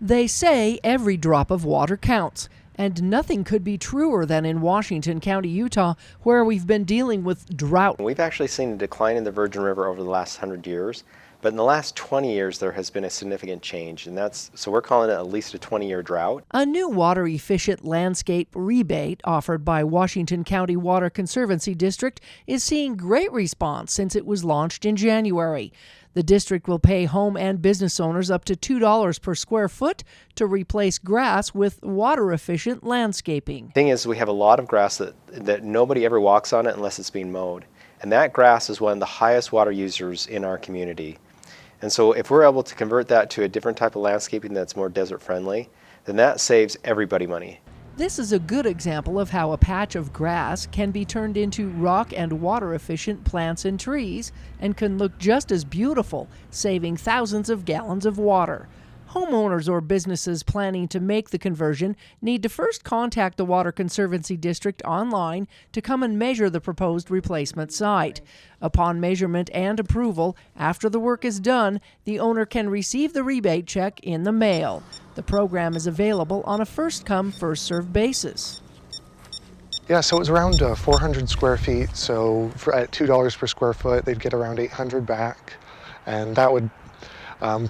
They say every drop of water counts, and nothing could be truer than in Washington County, Utah, where we've been dealing with drought. We've actually seen a decline in the Virgin River over the last 100 years, but in the last 20 years there has been a significant change, and so we're calling it at least a 20-year drought. A new water-efficient landscape rebate offered by Washington County Water Conservancy District is seeing great response since it was launched in January. The district will pay home and business owners up to $2 per square foot to replace grass with water-efficient landscaping. The thing is, we have a lot of grass that nobody ever walks on it unless it's being mowed. And that grass is one of the highest water users in our community. And so if we're able to convert that to a different type of landscaping that's more desert friendly, then that saves everybody money. This is a good example of how a patch of grass can be turned into rock and water efficient plants and trees and can look just as beautiful, saving thousands of gallons of water. Homeowners or businesses planning to make the conversion need to first contact the Water Conservancy District online to come and measure the proposed replacement site. Upon measurement and approval, after the work is done, the owner can receive the rebate check in the mail. The program is available on a first-come, first-served basis. Yeah, so it was around 400 square feet, so at $2 per square foot, they'd get around 800 back, and that would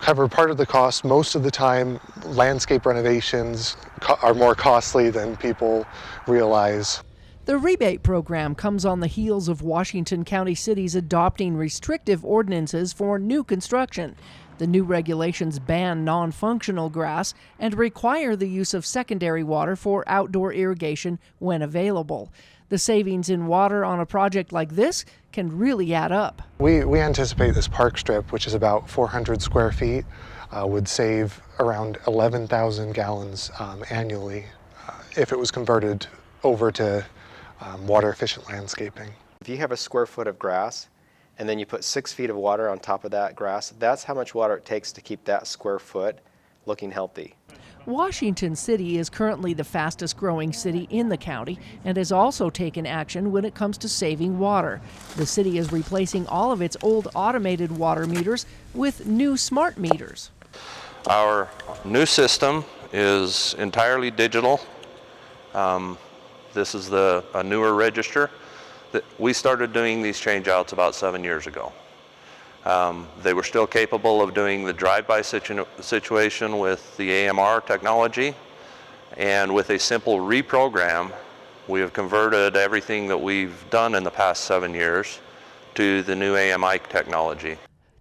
cover part of the cost. Most of the time, landscape renovations are more costly than people realize. The rebate program comes on the heels of Washington County cities adopting restrictive ordinances for new construction. The new regulations ban non-functional grass and require the use of secondary water for outdoor irrigation when available. The savings in water on a project like this can really add up. We anticipate this park strip, which is about 400 square feet, would save around 11,000 gallons annually if it was converted over to water efficient landscaping. If you have a square foot of grass and then you put 6 feet of water on top of that grass, that's how much water it takes to keep that square foot looking healthy. Washington City is currently the fastest growing city in the county and has also taken action when it comes to saving water. The city is replacing all of its old automated water meters with new smart meters. Our new system is entirely digital. This is a newer register. We started doing these changeouts about 7 years ago. They were still capable of doing the drive-by situation with the AMR technology, and with a simple reprogram, we have converted everything that we've done in the past 7 years to the new AMI technology.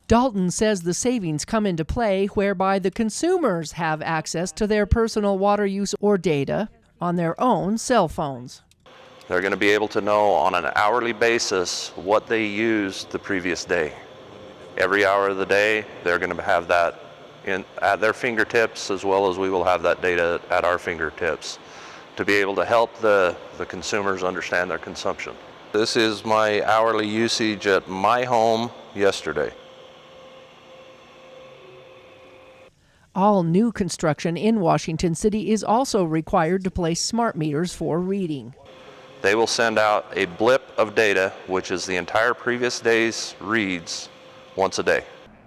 Dalton says the savings come into play whereby the consumers have access to their personal water use or data on their own cell phones. They're going to be able to know on an hourly basis what they used the previous day. Every hour of the day, they're going to have that at their fingertips, as well as we will have that data at our fingertips to be able to help the consumers understand their consumption. This is my hourly usage at my home yesterday. All new construction in Washington City is also required to place smart meters for reading. They will send out a blip of data, which is the entire previous day's reads, once a day.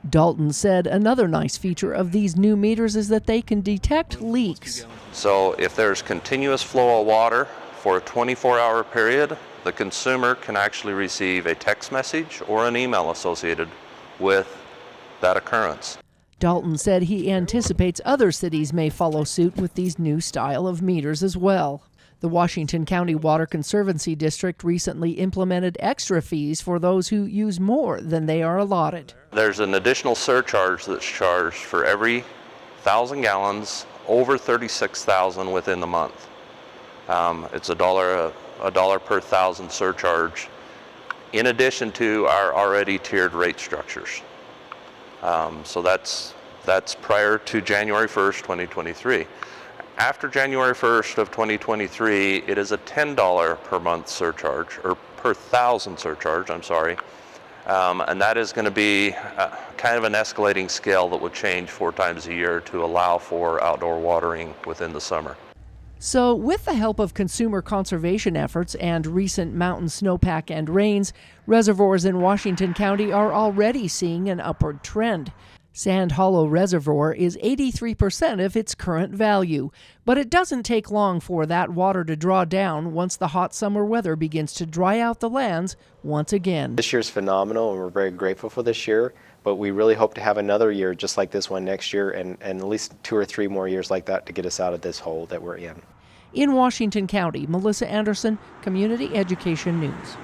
Dalton said another nice feature of these new meters is that they can detect leaks. So if there's continuous flow of water for a 24-hour period, the consumer can actually receive a text message or an email associated with that occurrence. Dalton said he anticipates other cities may follow suit with these new style of meters as well. The Washington County Water Conservancy District recently implemented extra fees for those who use more than they are allotted. There's an additional surcharge that's charged for every 1,000 gallons over 36,000 within the month. It's a dollar per 1,000 surcharge, in addition to our already tiered rate structures. So that's prior to January 1st, 2023. After January 1st of 2023, it is a $10 per month surcharge, or per 1,000 surcharge, I'm sorry. And that is going to be kind of an escalating scale that would change 4 times a year to allow for outdoor watering within the summer. So, with the help of consumer conservation efforts and recent mountain snowpack and rains, reservoirs in Washington County are already seeing an upward trend. Sand Hollow Reservoir is 83% of its current value, but it doesn't take long for that water to draw down once the hot summer weather begins to dry out the lands once again. This year's phenomenal, and we're very grateful for this year, but we really hope to have another year just like this one next year, and at least 2 or 3 more years like that to get us out of this hole that we're in. In Washington County, Melissa Anderson, Community Education News.